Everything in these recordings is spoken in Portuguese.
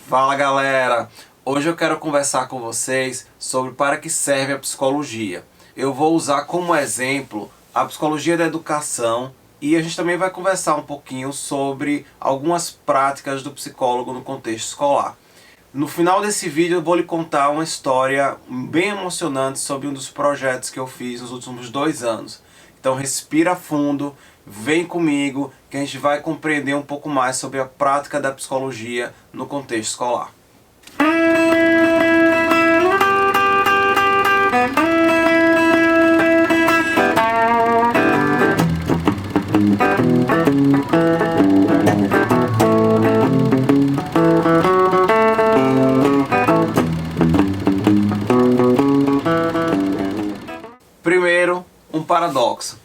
Fala galera! Hoje eu quero conversar com vocês sobre para que serve a psicologia. Eu vou usar como exemplo a psicologia da educação e a gente também vai conversar um pouquinho sobre algumas práticas do psicólogo no contexto escolar. No final desse vídeo eu vou lhe contar uma história bem emocionante sobre um dos projetos que eu fiz nos últimos 2 anos. Então respira fundo, vem comigo que a gente vai compreender um pouco mais sobre a prática da psicologia no contexto escolar. Primeiro, um paradoxo.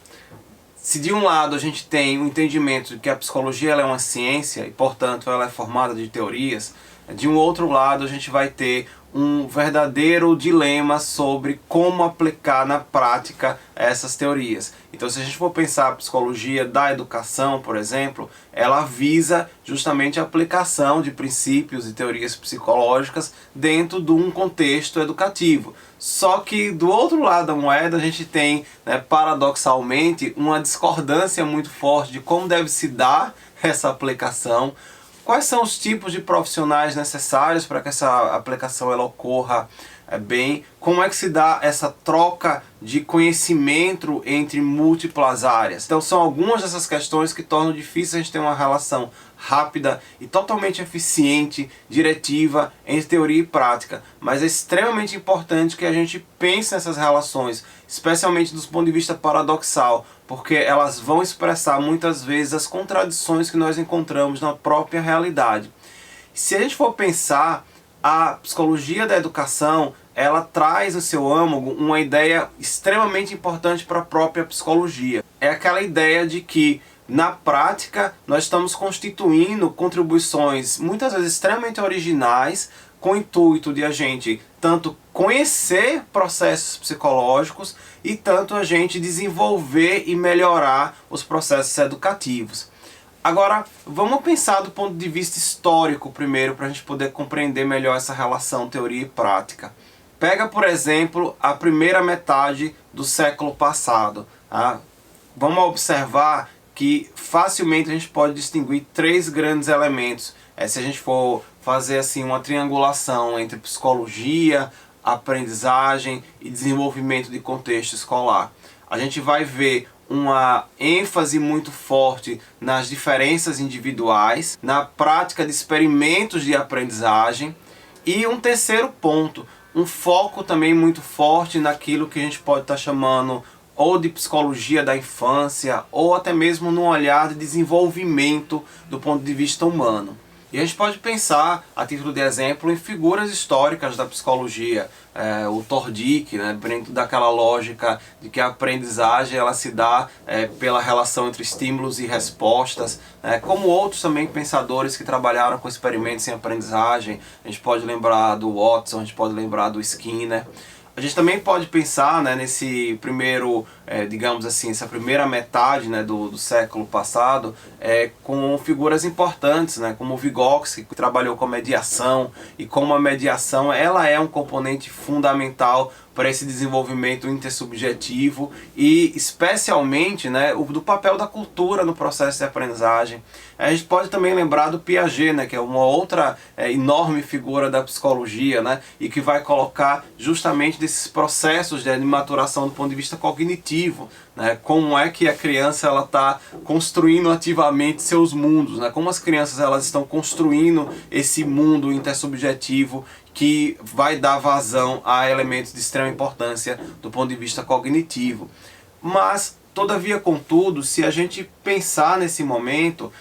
Se de um lado a gente tem o entendimento de que a psicologia ela é uma ciência e, portanto, ela é formada de teorias, de um outro lado a gente vai ter um verdadeiro dilema sobre como aplicar na prática essas teorias. Então, se a gente for pensar a psicologia da educação, por exemplo, ela visa justamente a aplicação de princípios e teorias psicológicas dentro de um contexto educativo. Só que do outro lado da moeda a gente tem, paradoxalmente, uma discordância muito forte de como deve se dar essa aplicação. Quais são os tipos de profissionais necessários para que essa aplicação ela ocorra bem? Como é que se dá essa troca de conhecimento entre múltiplas áreas? Então são algumas dessas questões que tornam difícil a gente ter uma relação rápida e totalmente eficiente, diretiva, entre teoria e prática. Mas é extremamente importante que a gente pense nessas relações, especialmente do ponto de vista paradoxal, porque elas vão expressar muitas vezes as contradições que nós encontramos na própria realidade. Se a gente for pensar, a psicologia da educação, ela traz no seu âmago uma ideia extremamente importante para a própria psicologia. É aquela ideia de que, na prática, nós estamos constituindo contribuições muitas vezes extremamente originais com o intuito de a gente tanto conhecer processos psicológicos e tanto a gente desenvolver e melhorar os processos educativos. Agora, vamos pensar do ponto de vista histórico primeiro, para a gente poder compreender melhor essa relação teoria e prática. Pega, por exemplo, a primeira metade do século passado. Tá? Vamos observar que facilmente a gente pode distinguir 3 grandes elementos. Se a gente for fazer assim uma triangulação entre psicologia, aprendizagem e desenvolvimento de contexto escolar. A gente vai ver uma ênfase muito forte nas diferenças individuais, na prática de experimentos de aprendizagem e um terceiro ponto, um foco também muito forte naquilo que a gente pode estar chamando ou de psicologia da infância ou até mesmo num olhar de desenvolvimento do ponto de vista humano. E a gente pode pensar, a título de exemplo, em figuras históricas da psicologia. O Tordick, dentro daquela lógica de que a aprendizagem ela se dá pela relação entre estímulos e respostas, como outros também pensadores que trabalharam com experimentos em aprendizagem. A gente pode lembrar do Watson, a gente pode lembrar do Skinner. A gente também pode pensar nesse primeiro, digamos assim, essa primeira metade do século passado com figuras importantes, como Vygotsky, que trabalhou com mediação, e como a mediação ela é um componente fundamental para esse desenvolvimento intersubjetivo e especialmente do papel da cultura no processo de aprendizagem. A gente pode também lembrar do Piaget, que é uma outra enorme figura da psicologia, e que vai colocar justamente desses processos de maturação do ponto de vista cognitivo, como é que a criança está construindo ativamente seus mundos, como as crianças elas estão construindo esse mundo intersubjetivo que vai dar vazão a elementos de extrema importância do ponto de vista cognitivo. Mas, todavia, contudo, se a gente pensar nesse momento,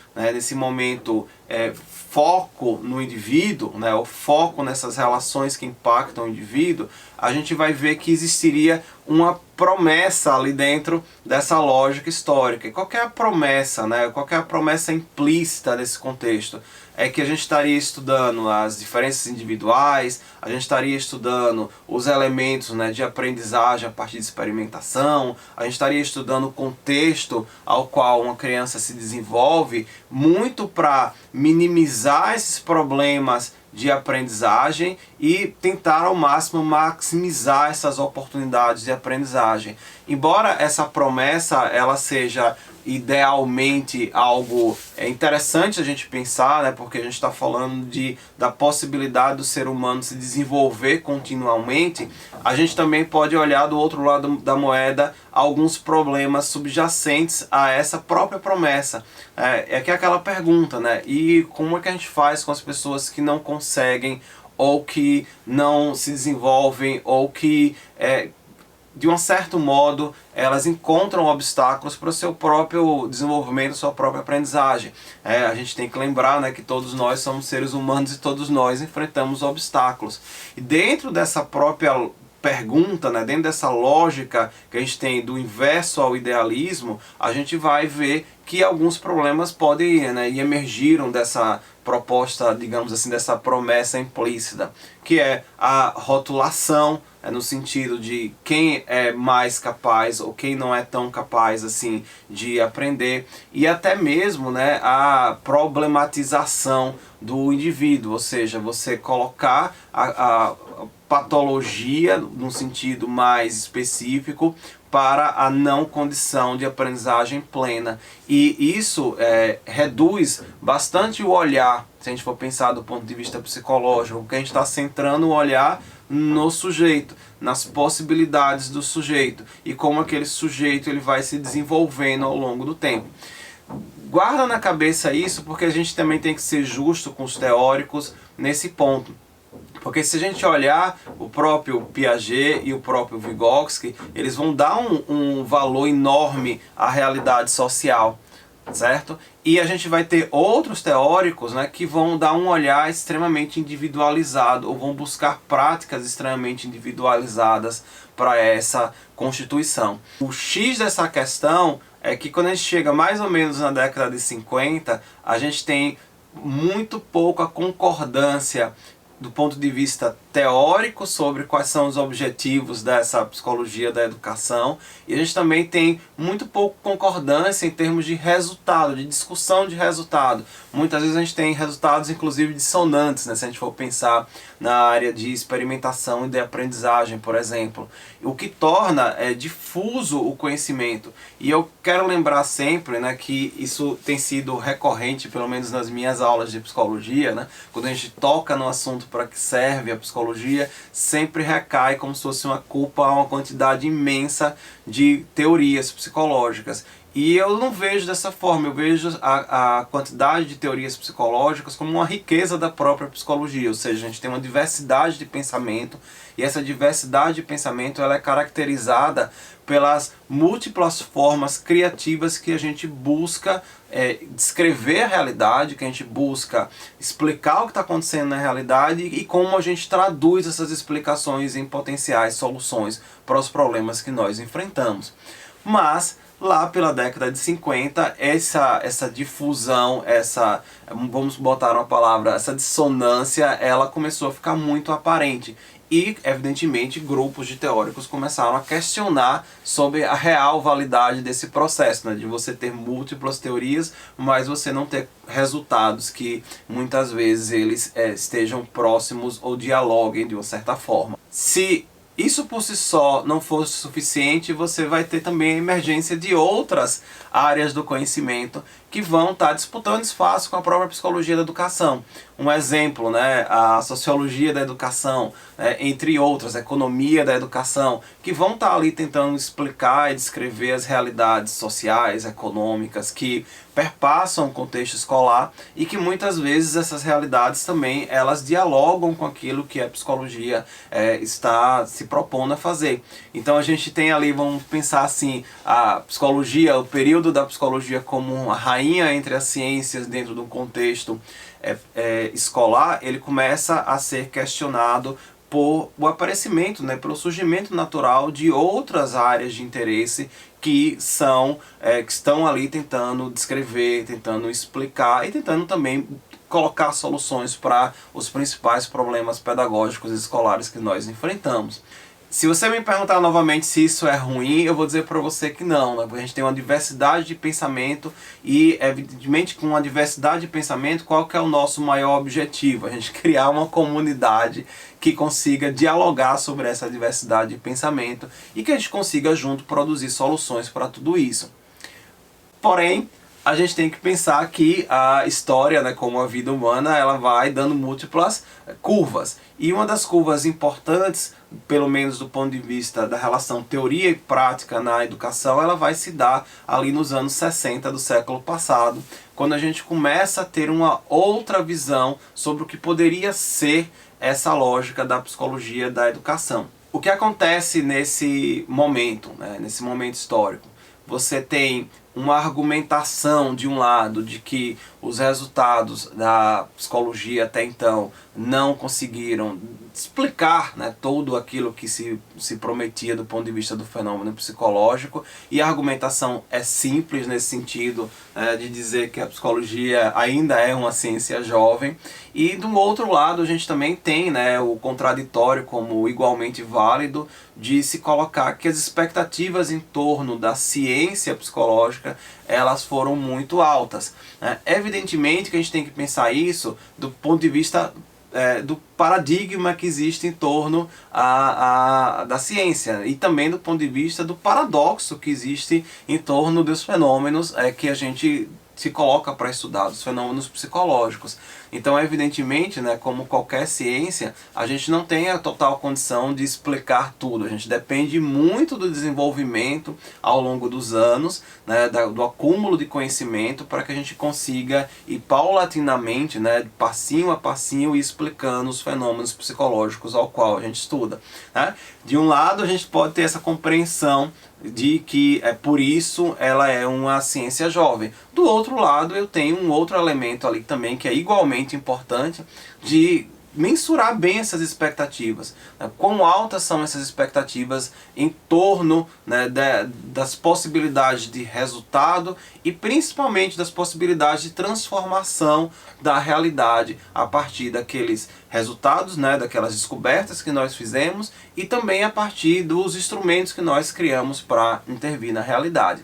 foco no indivíduo, o foco nessas relações que impactam o indivíduo, a gente vai ver que existiria uma promessa ali dentro dessa lógica histórica. E qual que é a promessa, qual que é a promessa implícita desse contexto? é que a gente estaria estudando as diferenças individuais, a gente estaria estudando os elementos, né, de aprendizagem a partir de experimentação, a gente estaria estudando o contexto ao qual uma criança se desenvolve, muito para minimizar esses problemas de aprendizagem e tentar ao máximo maximizar essas oportunidades de aprendizagem. Embora essa promessa ela seja idealmente algo interessante a gente pensar, né, porque a gente está falando da possibilidade do ser humano se desenvolver continuamente, a gente também pode olhar do outro lado da moeda alguns problemas subjacentes a essa própria promessa. Que é aquela pergunta, né? E como é que a gente faz com as pessoas que não conseguem, ou que não se desenvolvem, ou que de um certo modo elas encontram obstáculos para o seu próprio desenvolvimento, sua própria aprendizagem. A gente tem que lembrar, né, que todos nós somos seres humanos e todos nós enfrentamos obstáculos. E dentro dessa própria pergunta, né, dentro dessa lógica que a gente tem do inverso ao idealismo, a gente vai ver que alguns problemas podem, né, e emergiram dessa proposta, digamos assim, dessa promessa implícita, que é a rotulação, no sentido de quem é mais capaz ou quem não é tão capaz assim de aprender, e até mesmo, né, a problematização do indivíduo, ou seja, você colocar a patologia num sentido mais específico para a não condição de aprendizagem plena. E isso reduz bastante o olhar, se a gente for pensar do ponto de vista psicológico, porque a gente está centrando o olhar no sujeito, nas possibilidades do sujeito e como aquele sujeito ele vai se desenvolvendo ao longo do tempo. Guarda na cabeça isso, porque a gente também tem que ser justo com os teóricos nesse ponto. Porque se a gente olhar o próprio Piaget e o próprio Vygotsky, eles vão dar um valor enorme à realidade social, certo? E a gente vai ter outros teóricos, né, que vão dar um olhar extremamente individualizado, ou vão buscar práticas extremamente individualizadas para essa constituição. O X dessa questão é que quando a gente chega mais ou menos na década de 50, a gente tem muito pouca concordância do ponto de vista teórico sobre quais são os objetivos dessa psicologia da educação, e a gente também tem muito pouco concordância em termos de resultado, de discussão de resultado. Muitas vezes a gente tem resultados inclusive dissonantes, né, se a gente for pensar na área de experimentação e de aprendizagem, por exemplo, o que torna difuso o conhecimento. E eu quero lembrar sempre, né, que isso tem sido recorrente, pelo menos nas minhas aulas de psicologia, né, quando a gente toca no assunto para que serve a psicologia, sempre recai como se fosse uma culpa a uma quantidade imensa de teorias psicológicas. E eu não vejo dessa forma, eu vejo a quantidade de teorias psicológicas como uma riqueza da própria psicologia, ou seja, a gente tem uma diversidade de pensamento, e essa diversidade de pensamento ela é caracterizada pelas múltiplas formas criativas que a gente busca descrever a realidade, que a gente busca explicar o que está acontecendo na realidade e como a gente traduz essas explicações em potenciais soluções para os problemas que nós enfrentamos. Mas lá pela década de 50, essa difusão, vamos botar uma palavra, essa dissonância, ela começou a ficar muito aparente. E, evidentemente, grupos de teóricos começaram a questionar sobre a real validade desse processo, né? De você ter múltiplas teorias, mas você não ter resultados que muitas vezes eles estejam próximos ou dialoguem de uma certa forma. Se isso por si só não fosse suficiente, você vai ter também a emergência de outras áreas do conhecimento que vão estar disputando espaço com a própria psicologia da educação. Um exemplo, né, a sociologia da educação, entre outras, a economia da educação, que vão estar ali tentando explicar e descrever as realidades sociais, econômicas, que perpassam o contexto escolar e que muitas vezes essas realidades também elas dialogam com aquilo que a psicologia está se propondo a fazer. Então a gente tem ali, vamos pensar assim, a psicologia, o período da psicologia como uma rainha entre as ciências dentro de um contexto escolar, ele começa a ser questionado por o aparecimento, né, pelo surgimento natural de outras áreas de interesse que estão ali tentando descrever, tentando explicar e tentando também colocar soluções para os principais problemas pedagógicos e escolares que nós enfrentamos. Se você me perguntar novamente se isso é ruim, eu vou dizer para você que não, né? Porque a gente tem uma diversidade de pensamento e, evidentemente, com uma diversidade de pensamento, qual que é o nosso maior objetivo? A gente criar uma comunidade que consiga dialogar sobre essa diversidade de pensamento e que a gente consiga, junto, produzir soluções para tudo isso. Porém, a gente tem que pensar que a história, né, como a vida humana, ela vai dando múltiplas curvas. E uma das curvas importantes, pelo menos do ponto de vista da relação teoria e prática na educação, ela vai se dar ali nos anos 60 do século passado, quando a gente começa a ter uma outra visão sobre o que poderia ser essa lógica da psicologia da educação. O que acontece nesse momento, né, nesse momento histórico? Você tem uma argumentação de um lado de que os resultados da psicologia até então não conseguiram explicar, né, tudo aquilo que se prometia do ponto de vista do fenômeno psicológico, e a argumentação é simples nesse sentido, de dizer que a psicologia ainda é uma ciência jovem. E do outro lado a gente também tem, né, o contraditório como igualmente válido de se colocar que as expectativas em torno da ciência psicológica elas foram muito altas, né? Evidentemente que a gente tem que pensar isso do ponto de vista do paradigma que existe em torno da ciência e também do ponto de vista do paradoxo que existe em torno dos fenômenos que a gente se coloca para estudar, dos fenômenos psicológicos. Então, evidentemente, né, como qualquer ciência, a gente não tem a total condição de explicar tudo. A gente depende muito do desenvolvimento ao longo dos anos, né, do acúmulo de conhecimento, para que a gente consiga ir paulatinamente, né, passinho a passinho, ir explicando os fenômenos psicológicos ao qual a gente estuda, né? De um lado, a gente pode ter essa compreensão de que por isso ela é uma ciência jovem. Do outro lado, eu tenho um outro elemento ali também que é igualmente importante, de mensurar bem essas expectativas, né? Quão altas são essas expectativas em torno, né, das possibilidades de resultado e principalmente das possibilidades de transformação da realidade a partir daqueles resultados, né, daquelas descobertas que nós fizemos e também a partir dos instrumentos que nós criamos para intervir na realidade.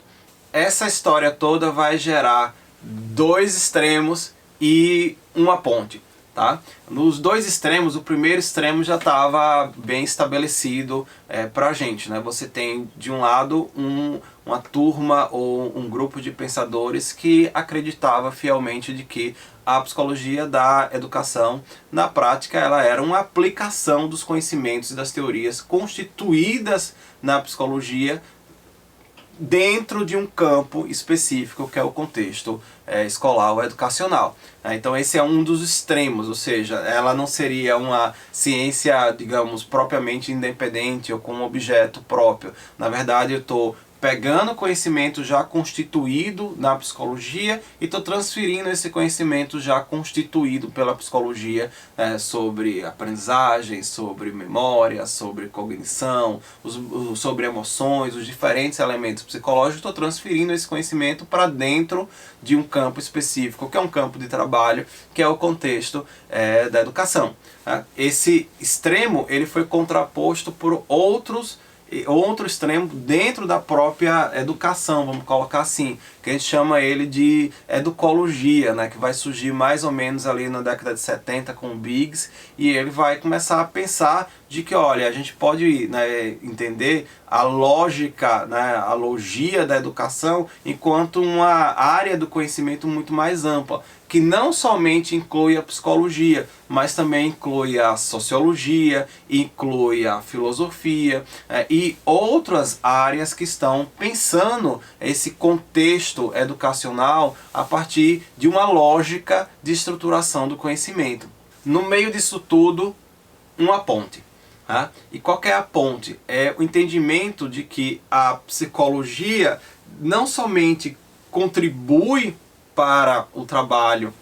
Essa história toda vai gerar dois extremos e uma ponte. Tá? Nos dois extremos, o primeiro extremo já estava bem estabelecido para a gente, né? Você tem de um lado uma turma ou um grupo de pensadores que acreditava fielmente de que a psicologia da educação, na prática, ela era uma aplicação dos conhecimentos e das teorias constituídas na psicologia dentro de um campo específico que é o contexto escolar ou educacional. Então esse é um dos extremos, ou seja, ela não seria uma ciência, digamos, propriamente independente ou com um objeto próprio. Na verdade, eu estou pegando conhecimento já constituído na psicologia e estou transferindo esse conhecimento já constituído pela psicologia sobre aprendizagem, sobre memória, sobre cognição, sobre emoções, os diferentes elementos psicológicos. Estou transferindo esse conhecimento para dentro de um campo específico, que é um campo de trabalho, que é o contexto da educação. Esse extremo ele foi contraposto por outro extremo dentro da própria educação, vamos colocar assim, que a gente chama ele de educologia, né, que vai surgir mais ou menos ali na década de 70 com o Biggs, e ele vai começar a pensar de que, olha, a gente pode, né, entender a lógica, né, a logia da educação enquanto uma área do conhecimento muito mais ampla, que não somente inclui a psicologia, mas também inclui a sociologia, inclui a filosofia e outras áreas que estão pensando esse contexto educacional a partir de uma lógica de estruturação do conhecimento. No meio disso tudo, uma ponte. E qual que é a ponte? É o entendimento de que a psicologia não somente contribui para o trabalho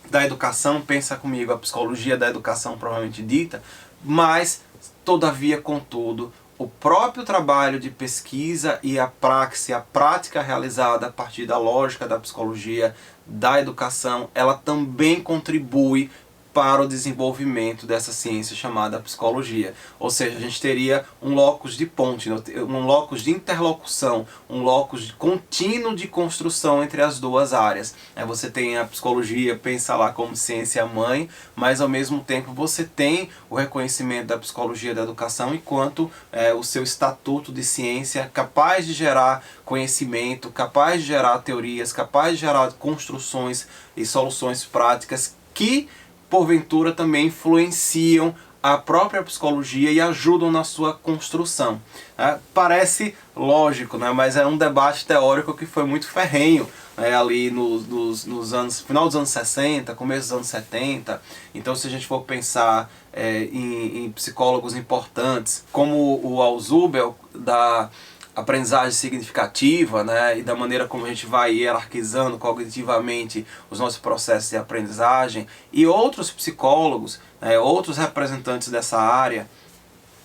da educação, pensa comigo, a psicologia da educação provavelmente dita, mas, todavia, contudo, o próprio trabalho de pesquisa e a praxis, a prática realizada a partir da lógica da psicologia da educação, ela também contribui para o desenvolvimento dessa ciência chamada psicologia. Ou seja, a gente teria um locus de ponte, um locus de interlocução, um locus contínuo de construção entre as duas áreas. Você tem a psicologia, pensa lá como ciência mãe, mas ao mesmo tempo você tem o reconhecimento da psicologia da educação enquanto o seu estatuto de ciência capaz de gerar conhecimento, capaz de gerar teorias, capaz de gerar construções e soluções práticas que porventura também influenciam a própria psicologia e ajudam na sua construção. Parece lógico, né? Mas é um debate teórico que foi muito ferrenho, ali nos anos, final dos anos 60, começo dos anos 70. Então, se a gente for pensar em psicólogos importantes, como o Alzheimer, da aprendizagem significativa, né, e da maneira como a gente vai hierarquizando cognitivamente os nossos processos de aprendizagem, e outros psicólogos, outros representantes dessa área,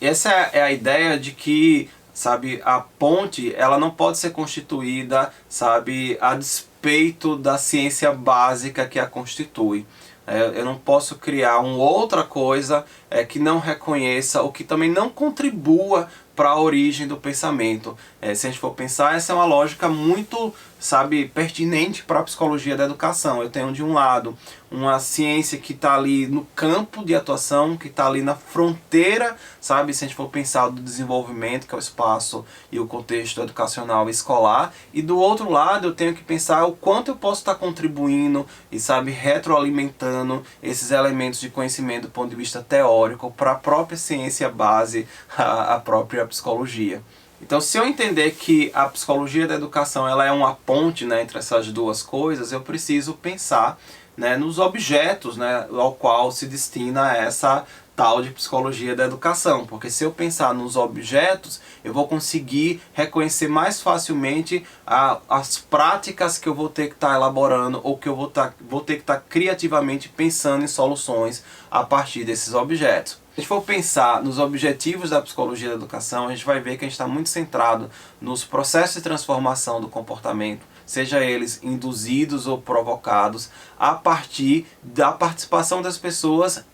essa é a ideia de que, sabe, a ponte ela não pode ser constituída, sabe, a despeito da ciência básica que a constitui. Eu não posso criar uma outra coisa que não reconheça ou que também não contribua para a origem do pensamento. Se a gente for pensar, essa é uma lógica muito, sabe, pertinente para a psicologia da educação. Eu tenho de um lado uma ciência que está ali no campo de atuação, que está ali na fronteira, sabe, se a gente for pensar do desenvolvimento, que é o espaço e o contexto educacional e escolar, e do outro lado eu tenho que pensar o quanto eu posso estar contribuindo e, sabe, retroalimentando esses elementos de conhecimento do ponto de vista teórico para a própria ciência base, a própria psicologia. Então, se eu entender que a psicologia da educação ela é uma ponte, né, entre essas duas coisas, eu preciso pensar, né, nos objetos, né, ao qual se destina essa tal de psicologia da educação. Porque se eu pensar nos objetos, eu vou conseguir reconhecer mais facilmente as práticas que eu vou ter que estar elaborando ou que eu vou ter que estar criativamente pensando em soluções a partir desses objetos. Se a gente for pensar nos objetivos da psicologia da educação, a gente vai ver que a gente está muito centrado nos processos de transformação do comportamento, seja eles induzidos ou provocados, a partir da participação das pessoas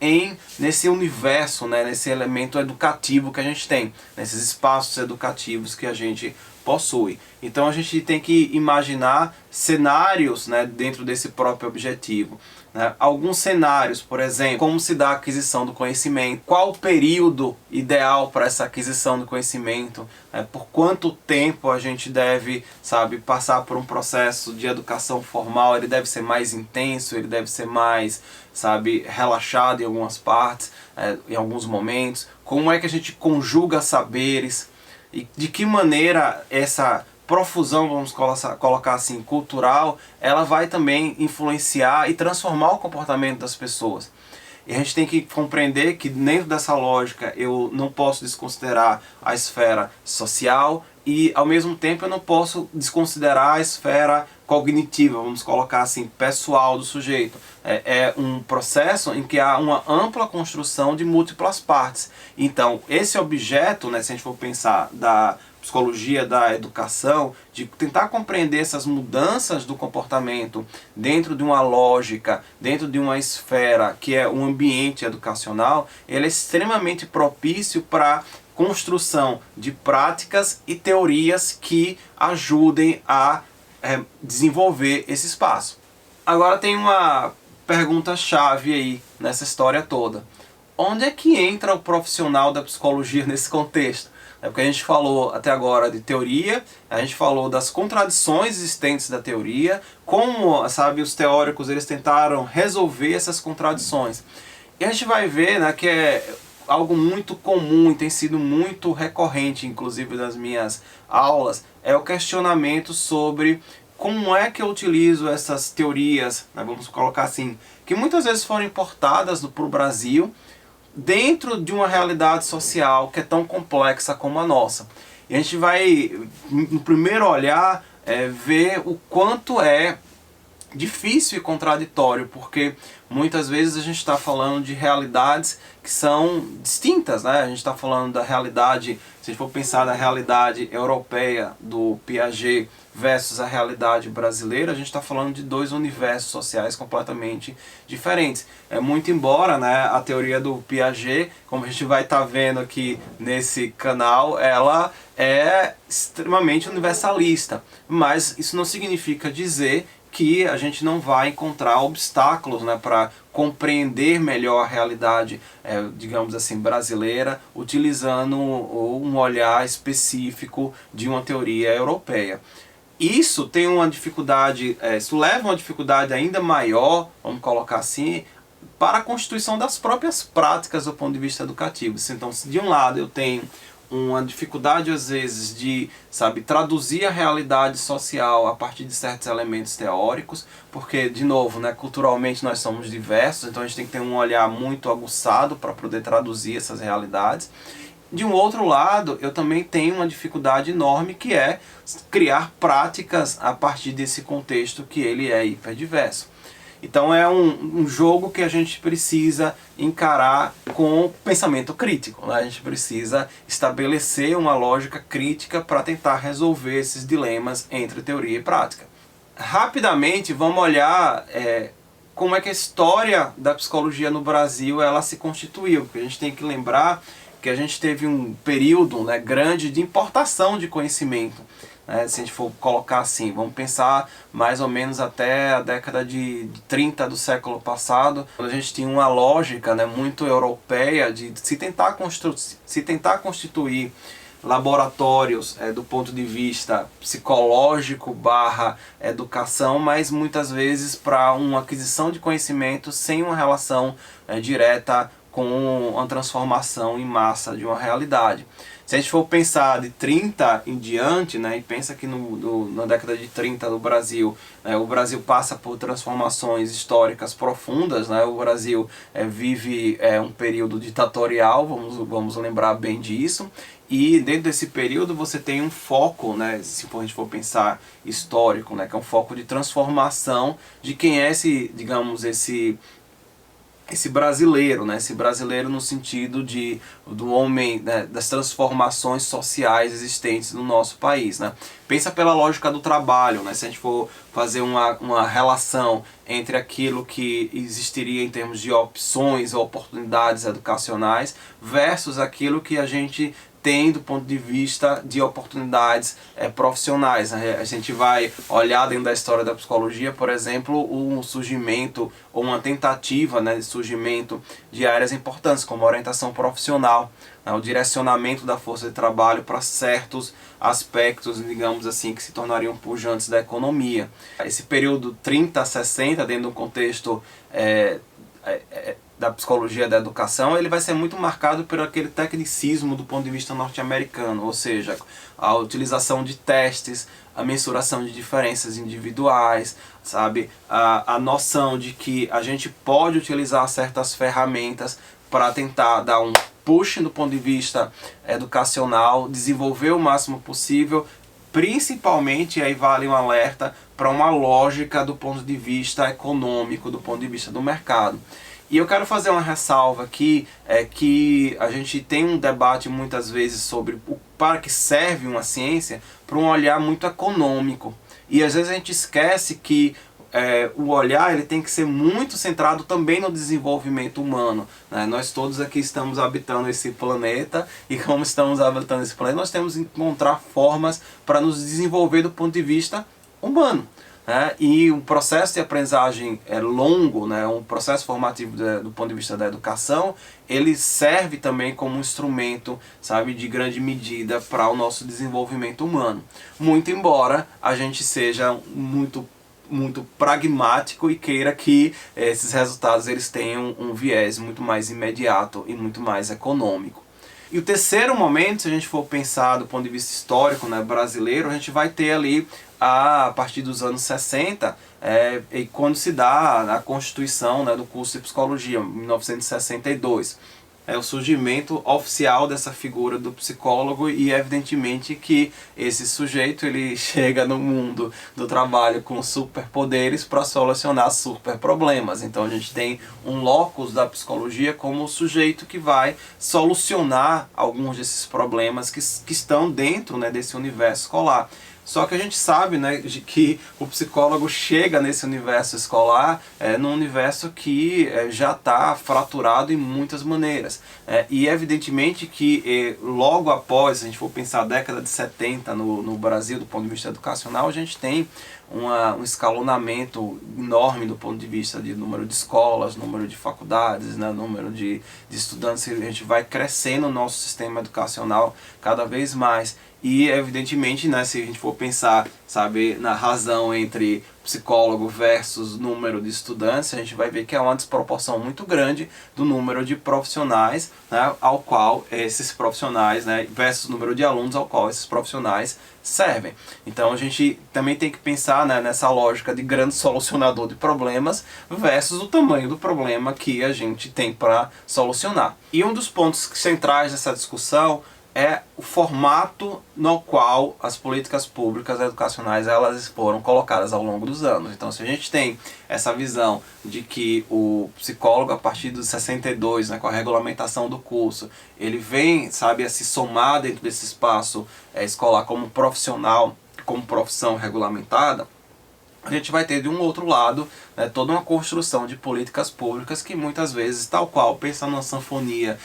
nesse universo, né, nesse elemento educativo que a gente tem, nesses espaços educativos que a gente possui. Então a gente tem que imaginar cenários, né, dentro desse próprio objetivo. Alguns cenários, por exemplo, como se dá a aquisição do conhecimento, qual o período ideal para essa aquisição do conhecimento, por quanto tempo a gente deve, sabe, passar por um processo de educação formal, ele deve ser mais intenso, ele deve ser mais, sabe, relaxado em algumas partes, em alguns momentos, como é que a gente conjuga saberes e de que maneira essa profusão, vamos colocar assim, cultural, ela vai também influenciar e transformar o comportamento das pessoas. E a gente tem que compreender que dentro dessa lógica eu não posso desconsiderar a esfera social e ao mesmo tempo eu não posso desconsiderar a esfera cognitiva, vamos colocar assim, pessoal do sujeito. É um processo em que há uma ampla construção de múltiplas partes. Então, esse objeto, né, se a gente for pensar da psicologia da educação, de tentar compreender essas mudanças do comportamento dentro de uma lógica, dentro de uma esfera que é um ambiente educacional, ele é extremamente propício para construção de práticas e teorias que ajudem a desenvolver esse espaço. Agora tem uma pergunta-chave aí nessa história toda. Onde é que entra o profissional da psicologia nesse contexto? Porque a gente falou até agora de teoria, a gente falou das contradições existentes da teoria, como, sabe, os teóricos eles tentaram resolver essas contradições. E a gente vai ver, né, que é algo muito comum e tem sido muito recorrente, inclusive nas minhas aulas, é o questionamento sobre como é que eu utilizo essas teorias, né, vamos colocar assim, que muitas vezes foram importadas para o Brasil, dentro de uma realidade social que é tão complexa como a nossa. E a gente vai, no primeiro olhar, ver o quanto é difícil e contraditório, porque muitas vezes a gente está falando de realidades que são distintas, né? A gente está falando da realidade, se a gente for pensar na realidade europeia do Piaget versus a realidade brasileira, a gente está falando de dois universos sociais completamente diferentes. Muito embora, né, a teoria do Piaget, como a gente vai estar vendo aqui nesse canal, ela é extremamente universalista, mas isso não significa dizer que a gente não vai encontrar obstáculos, né, para compreender melhor a realidade, digamos assim, brasileira, utilizando um olhar específico de uma teoria europeia. Isso tem uma dificuldade, isso leva a uma dificuldade ainda maior, vamos colocar assim, para a constituição das próprias práticas do ponto de vista educativo. Então, se de um lado eu tenho uma dificuldade às vezes de, sabe, traduzir a realidade social a partir de certos elementos teóricos, porque, de novo, né, culturalmente nós somos diversos, então a gente tem que ter um olhar muito aguçado para poder traduzir essas realidades. De um outro lado, eu também tenho uma dificuldade enorme, que é criar práticas a partir desse contexto que ele é hiperdiverso. Então é um jogo que a gente precisa encarar com pensamento crítico, né? A gente precisa estabelecer uma lógica crítica para tentar resolver esses dilemas entre teoria e prática. Rapidamente vamos olhar como é que a história da psicologia no Brasil ela se constituiu, porque a gente tem que lembrar que a gente teve um período, né, grande de importação de conhecimento. Se a gente for colocar assim, vamos pensar mais ou menos até a década de 30 do século passado, quando a gente tinha uma lógica, né, muito europeia de se tentar constituir laboratórios do ponto de vista psicológico barra educação, mas muitas vezes para uma aquisição de conhecimento sem uma relação direta com uma transformação em massa de uma realidade. Se a gente for pensar de 30 em diante, né, e pensa que na década de 30 do Brasil, né, o Brasil passa por transformações históricas profundas, né, o Brasil vive um período ditatorial, vamos lembrar bem disso, e dentro desse período você tem um foco, né, se a gente for pensar histórico, né, que é um foco de transformação de quem é esse brasileiro, né? Esse brasileiro no sentido do homem, né? Das transformações sociais existentes no nosso país, né? Pensa pela lógica do trabalho, né? Se a gente for fazer uma relação entre aquilo que existiria em termos de opções ou oportunidades educacionais versus aquilo que a gente tem do ponto de vista de oportunidades profissionais. A gente vai olhar dentro da história da psicologia, por exemplo, um surgimento ou uma tentativa, né, de surgimento de áreas importantes, como a orientação profissional, né, o direcionamento da força de trabalho para certos aspectos, digamos assim, que se tornariam pujantes da economia. Esse período 30 a 60, dentro do contexto da psicologia da educação, ele vai ser muito marcado por aquele tecnicismo do ponto de vista norte-americano, ou seja, a utilização de testes, a mensuração de diferenças individuais, sabe? A noção de que a gente pode utilizar certas ferramentas para tentar dar um push do ponto de vista educacional, desenvolver o máximo possível, principalmente, aí vale um alerta, para uma lógica do ponto de vista econômico, do ponto de vista do mercado. E eu quero fazer uma ressalva aqui, que a gente tem um debate muitas vezes sobre para que serve uma ciência, para um olhar muito econômico. E às vezes a gente esquece que o olhar ele tem que ser muito centrado também no desenvolvimento humano, né? Nós todos aqui estamos habitando esse planeta, e como estamos habitando esse planeta, nós temos que encontrar formas para nos desenvolver do ponto de vista humano. E um processo de aprendizagem longo, né, um processo formativo do ponto de vista da educação, ele serve também como um instrumento, sabe, de grande medida para o nosso desenvolvimento humano. Muito embora a gente seja muito pragmático e queira que esses resultados eles tenham um viés muito mais imediato e muito mais econômico. E o terceiro momento, se a gente for pensar do ponto de vista histórico, né, brasileiro, a gente vai ter ali a partir dos anos 60, e quando se dá a constituição, né, do curso de psicologia, em 1962. o surgimento oficial dessa figura do psicólogo, e evidentemente que esse sujeito ele chega no mundo do trabalho com superpoderes para solucionar super problemas. Então a gente tem um locus da psicologia como o sujeito que vai solucionar alguns desses problemas que estão dentro, né, desse universo escolar. Só que a gente sabe, né, de que o psicólogo chega nesse universo escolar, num universo que já está fraturado em muitas maneiras. E evidentemente que logo após, se a gente for pensar a década de 70 no Brasil, do ponto de vista educacional, a gente tem um escalonamento enorme do ponto de vista de número de escolas, número de faculdades, né, número de estudantes. A gente vai crescendo o nosso sistema educacional cada vez mais. E evidentemente, né, se a gente for pensar, sabe, na razão entre psicólogo versus número de estudantes, a gente vai ver que é uma desproporção muito grande do número de profissionais, né, ao qual esses profissionais, né, versus o número de alunos ao qual esses profissionais servem. Então a gente também tem que pensar, né, nessa lógica de grande solucionador de problemas versus o tamanho do problema que a gente tem para solucionar. E um dos pontos centrais dessa discussão é o formato no qual as políticas públicas educacionais elas foram colocadas ao longo dos anos. Então, se a gente tem essa visão de que o psicólogo, a partir dos 62, né, com a regulamentação do curso, ele vem, sabe, a se somar dentro desse espaço escolar como profissional, como profissão regulamentada, a gente vai ter de um outro lado, né, toda uma construção de políticas públicas que muitas vezes, tal qual, pensa numa sanfonia,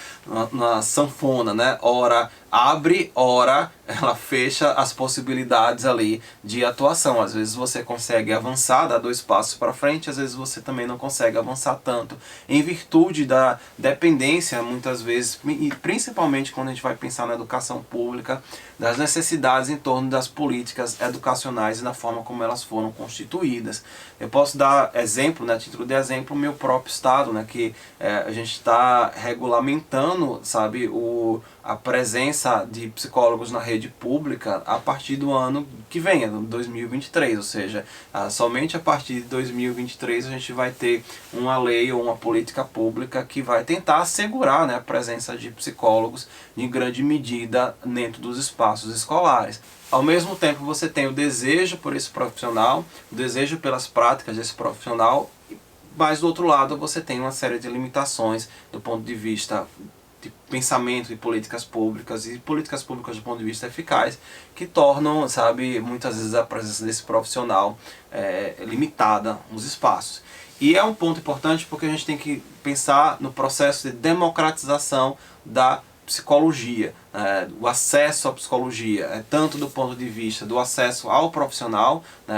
na sanfona, né, ora abre, ora ela fecha as possibilidades ali de atuação. Às vezes você consegue avançar, dar 2 passos para frente, às vezes você também não consegue avançar tanto, em virtude da dependência, muitas vezes, e principalmente quando a gente vai pensar na educação pública, das necessidades em torno das políticas educacionais e na forma como elas foram constituídas. Eu posso dar exemplo, né, a título de exemplo, o meu próprio estado, né, que a gente está regulamentando, sabe, a presença de psicólogos na rede pública a partir do ano que vem, 2023, ou seja, somente a partir de 2023 a gente vai ter uma lei ou uma política pública que vai tentar assegurar, né, a presença de psicólogos em grande medida dentro dos espaços escolares. Ao mesmo tempo você tem o desejo por esse profissional, o desejo pelas práticas desse profissional, mas do outro lado você tem uma série de limitações do ponto de vista de pensamento de políticas públicas e políticas públicas do ponto de vista eficaz, que tornam, sabe, muitas vezes a presença desse profissional limitada nos espaços. E é um ponto importante porque a gente tem que pensar no processo de democratização da psicologia, o acesso à psicologia, tanto do ponto de vista do acesso ao profissional, né,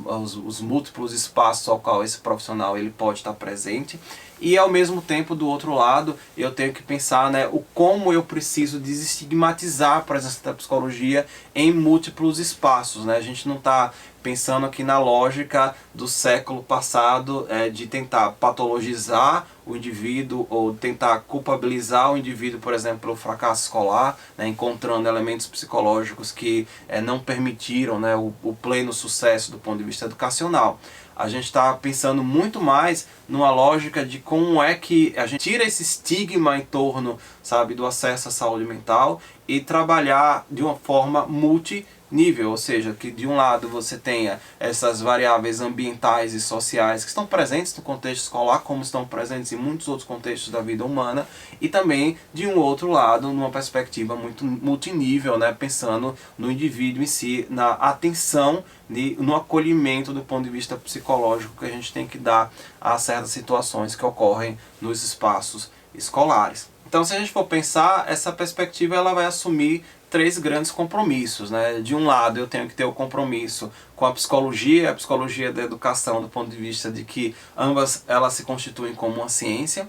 os múltiplos espaços ao qual esse profissional ele pode estar presente, e ao mesmo tempo, do outro lado, eu tenho que pensar, né, como eu preciso desestigmatizar a presença da psicologia em múltiplos espaços, né? A gente não está pensando aqui na lógica do século passado de tentar patologizar o indivíduo ou tentar culpabilizar o indivíduo, por exemplo, pelo fracasso escolar, né, encontrando elementos psicológicos que não permitiram, né, o pleno sucesso do ponto de vista educacional. A gente está pensando muito mais numa lógica de como é que a gente tira esse estigma em torno, sabe, do acesso à saúde mental e trabalhar de uma forma multinível, ou seja, que de um lado você tenha essas variáveis ambientais e sociais que estão presentes no contexto escolar, como estão presentes em muitos outros contextos da vida humana, e também de um outro lado, numa perspectiva muito multinível, né, pensando no indivíduo em si, na atenção, no acolhimento do ponto de vista psicológico que a gente tem que dar a certas situações que ocorrem nos espaços escolares. Então, se a gente for pensar, essa perspectiva ela vai assumir 3 grandes compromissos, né? De um lado, eu tenho que ter o compromisso com a psicologia da educação, do ponto de vista de que ambas elas se constituem como uma ciência.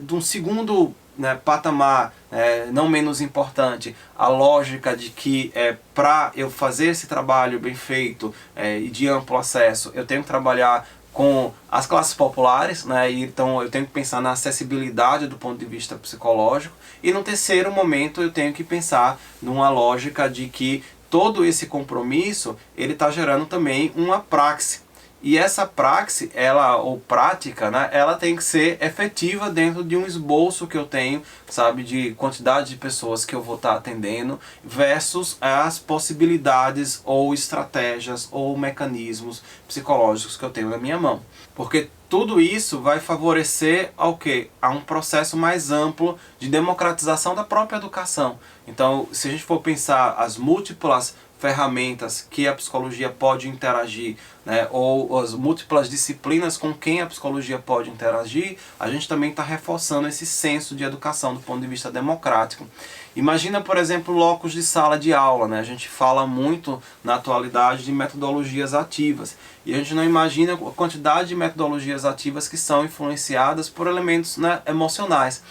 De um segundo, né, patamar, não menos importante, a lógica de que para eu fazer esse trabalho bem feito e de amplo acesso, eu tenho que trabalhar com as classes populares, né? Então eu tenho que pensar na acessibilidade do ponto de vista psicológico, e no terceiro momento eu tenho que pensar numa lógica de que todo esse compromisso ele está gerando também uma praxe, E essa praxe, ela, ou prática, né, ela tem que ser efetiva dentro de um esboço que eu tenho, sabe, de quantidade de pessoas que eu vou estar atendendo, versus as possibilidades ou estratégias ou mecanismos psicológicos que eu tenho na minha mão. Porque tudo isso vai favorecer ao quê? A um processo mais amplo de democratização da própria educação. Então, se a gente for pensar as múltiplas ferramentas que a psicologia pode interagir, né, ou as múltiplas disciplinas com quem a psicologia pode interagir, a gente também está reforçando esse senso de educação do ponto de vista democrático. Imagina, por exemplo, locos de sala de aula, né? A gente fala muito na atualidade de metodologias ativas, e a gente não imagina a quantidade de metodologias ativas que são influenciadas por elementos, né, emocionais.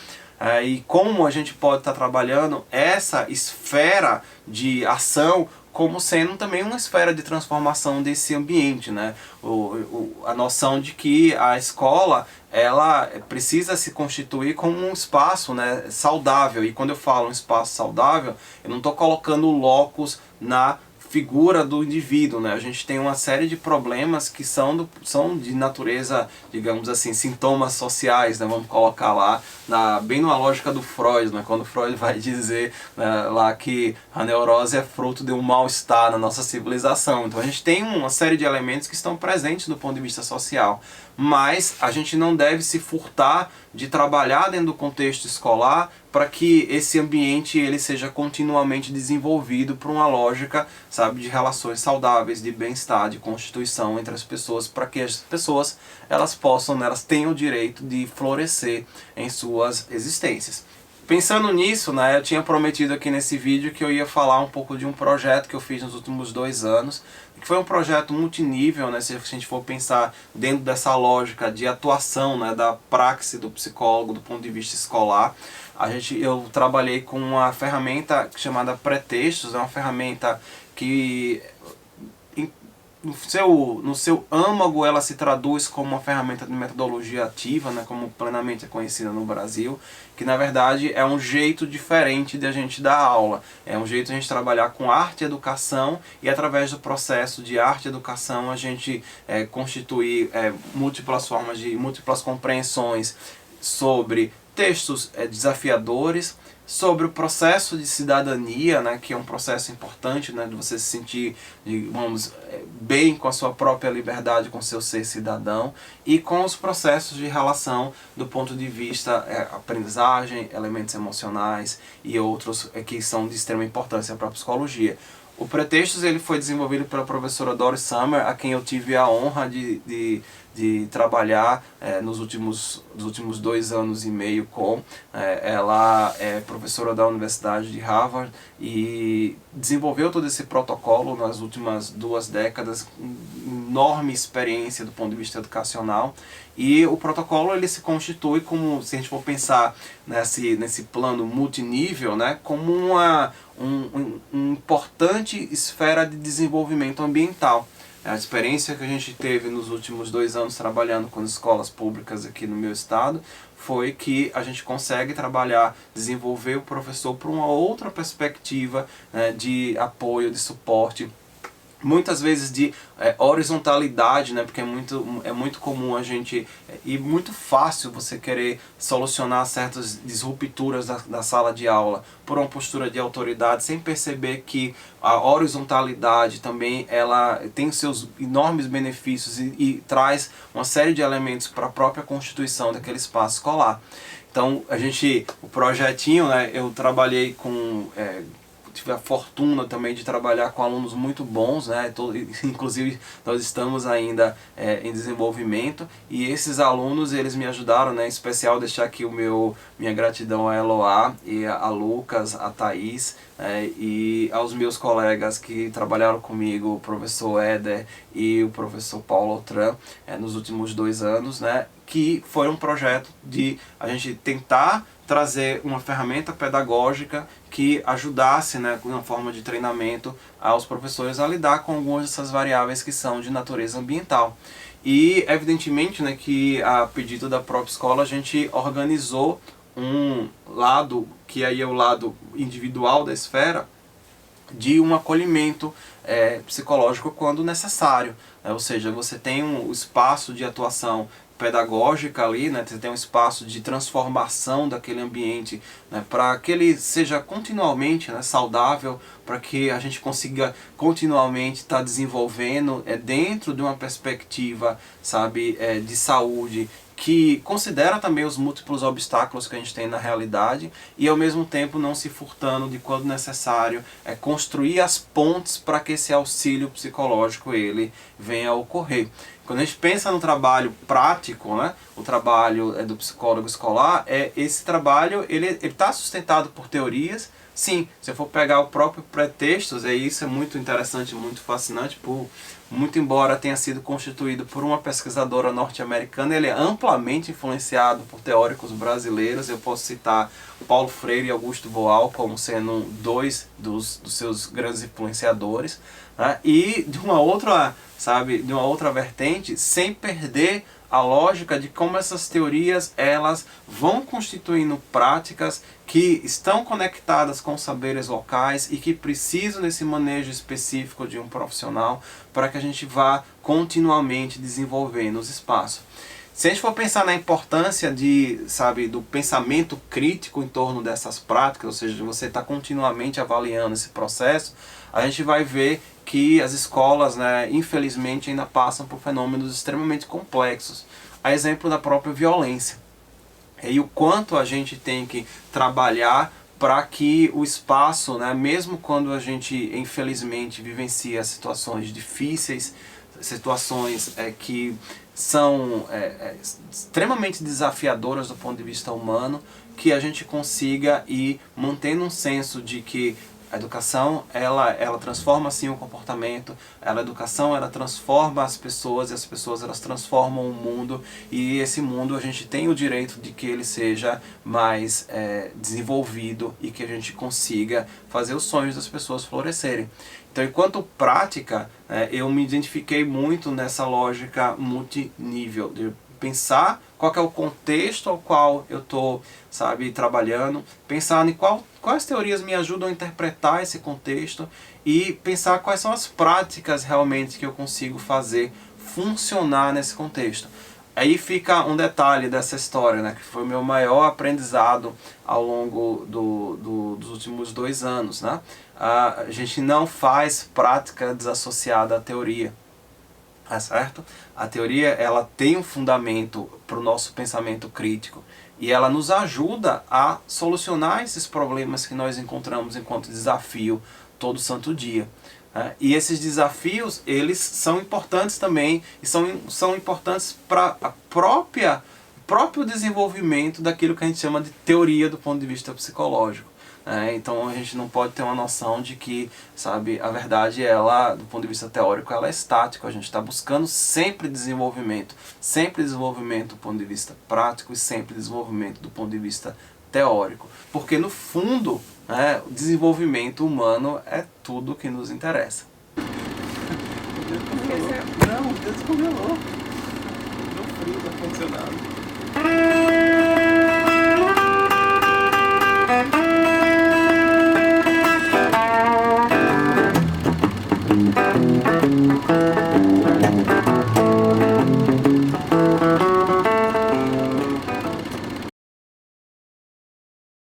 E como a gente pode estar trabalhando essa esfera de ação como sendo também uma esfera de transformação desse ambiente, né? A noção de que a escola, ela precisa se constituir como um espaço, né, saudável. E quando eu falo um espaço saudável, eu não estou colocando o locus na figura do indivíduo, né? A gente tem uma série de problemas que são de natureza, digamos assim, sintomas sociais, né? Vamos colocar lá, bem numa lógica do Freud, né? Quando Freud vai dizer, né, lá que a neurose é fruto de um mal-estar na nossa civilização. Então a gente tem uma série de elementos que estão presentes do ponto de vista social, mas a gente não deve se furtar de trabalhar dentro do contexto escolar para que esse ambiente ele seja continuamente desenvolvido por uma lógica, sabe, de relações saudáveis, de bem-estar, de constituição entre as pessoas, para que as pessoas elas possam, né, elas tenham o direito de florescer em suas existências. Pensando nisso, né, eu tinha prometido aqui nesse vídeo que eu ia falar um pouco de um projeto que eu fiz nos últimos 2 anos, que foi um projeto multinível, né, se a gente for pensar dentro dessa lógica de atuação, né, da praxe do psicólogo do ponto de vista escolar. Eu trabalhei com uma ferramenta chamada Pretextos, é uma ferramenta que no seu âmago ela se traduz como uma ferramenta de metodologia ativa, né, como plenamente é conhecida no Brasil, que na verdade é um jeito diferente de a gente dar aula, é um jeito de a gente trabalhar com arte e educação, e através do processo de arte e educação a gente constituir múltiplas formas de múltiplas compreensões sobre textos desafiadores, sobre o processo de cidadania, né, que é um processo importante, né, de você se sentir, digamos, bem com a sua própria liberdade, com seu ser cidadão, e com os processos de relação do ponto de vista aprendizagem, elementos emocionais e outros que são de extrema importância para a psicologia. O Pretextos ele foi desenvolvido pela professora Doris Summer, a quem eu tive a honra de trabalhar nos últimos 2 anos e meio com. Ela é professora da Universidade de Harvard e desenvolveu todo esse protocolo nas últimas 2 décadas, com enorme experiência do ponto de vista educacional. E o protocolo ele se constitui como, se a gente for pensar nesse plano multinível, né, como uma importante esfera de desenvolvimento ambiental. A experiência que a gente teve nos últimos 2 anos trabalhando com as escolas públicas aqui no meu estado foi que a gente consegue trabalhar, desenvolver o professor para uma outra perspectiva, né, de apoio, de suporte, muitas vezes de horizontalidade, né, porque é muito comum a gente, e muito fácil você querer solucionar certas disrupturas da sala de aula por uma postura de autoridade, sem perceber que a horizontalidade também ela tem seus enormes benefícios e traz uma série de elementos para a própria constituição daquele espaço escolar. Então o projetinho, né, eu trabalhei com tive a fortuna também de trabalhar com alunos muito bons, né? Inclusive nós estamos ainda em desenvolvimento, e esses alunos eles me ajudaram, né? Em especial deixar aqui minha gratidão a Eloá e a Lucas, a Thaís, e aos meus colegas que trabalharam comigo, o professor Éder e o professor Paulo Altran, nos últimos 2 anos, né? Que foi um projeto de a gente tentar trazer uma ferramenta pedagógica que ajudasse, né, com uma forma de treinamento aos professores a lidar com algumas dessas variáveis que são de natureza ambiental. E evidentemente, né, que a pedido da própria escola a gente organizou um lado, que aí é o lado individual da esfera, de um acolhimento psicológico quando necessário. Ou seja, você tem um espaço de atuação pedagógica ali, né? Você tem um espaço de transformação daquele ambiente, né? Para que ele seja continuamente, né, saudável, para que a gente consiga continuamente estar desenvolvendo dentro de uma perspectiva, sabe, de saúde, que considera também os múltiplos obstáculos que a gente tem na realidade e ao mesmo tempo não se furtando de, quando necessário, construir as pontes para que esse auxílio psicológico ele venha a ocorrer. Quando a gente pensa no trabalho prático, né, o trabalho do psicólogo escolar, esse trabalho ele está sustentado por teorias. Sim, se eu for pegar o próprio pretextos, isso é muito interessante, muito fascinante, muito embora tenha sido constituído por uma pesquisadora norte-americana, ele é amplamente influenciado por teóricos brasileiros. Eu posso citar Paulo Freire e Augusto Boal como sendo dois dos seus grandes influenciadores, né? E de uma outra, sabe, de uma outra vertente, sem perder a lógica de como essas teorias elas vão constituindo práticas que estão conectadas com saberes locais e que precisam desse manejo específico de um profissional para que a gente vá continuamente desenvolvendo os espaços. Se a gente for pensar na importância do pensamento crítico em torno dessas práticas, ou seja, de você estar continuamente avaliando esse processo, a gente vai ver que as escolas, né, infelizmente, ainda passam por fenômenos extremamente complexos. A exemplo da própria violência. E o quanto a gente tem que trabalhar para que o espaço, né, mesmo quando a gente, infelizmente, vivencia situações difíceis, situações que são extremamente desafiadoras do ponto de vista humano, que a gente consiga ir mantendo um senso de que a educação, ela transforma sim o comportamento, a educação ela transforma as pessoas e as pessoas elas transformam o mundo, e esse mundo a gente tem o direito de que ele seja mais desenvolvido e que a gente consiga fazer os sonhos das pessoas florescerem. Então, enquanto prática, eu me identifiquei muito nessa lógica multinível, de pensar qual que é o contexto ao qual eu estou, trabalhando, pensar em quais teorias me ajudam a interpretar esse contexto e pensar quais são as práticas realmente que eu consigo fazer funcionar nesse contexto. Aí fica um detalhe dessa história, né, que foi o meu maior aprendizado ao longo dos últimos 2 anos. Né? A gente não faz prática desassociada à teoria. É certo? A teoria ela tem um fundamento para o nosso pensamento crítico e ela nos ajuda a solucionar esses problemas que nós encontramos enquanto desafio todo santo dia. E esses desafios eles são importantes também e são importantes para o próprio desenvolvimento daquilo que a gente chama de teoria do ponto de vista psicológico. Então a gente não pode ter uma noção de que, a verdade ela, do ponto de vista teórico, ela é estática. A gente está buscando sempre desenvolvimento do ponto de vista prático e sempre desenvolvimento do ponto de vista teórico. Porque no fundo, o desenvolvimento humano é tudo que nos interessa. Não, o dedo descongelou. Deu frio, tá funcionando.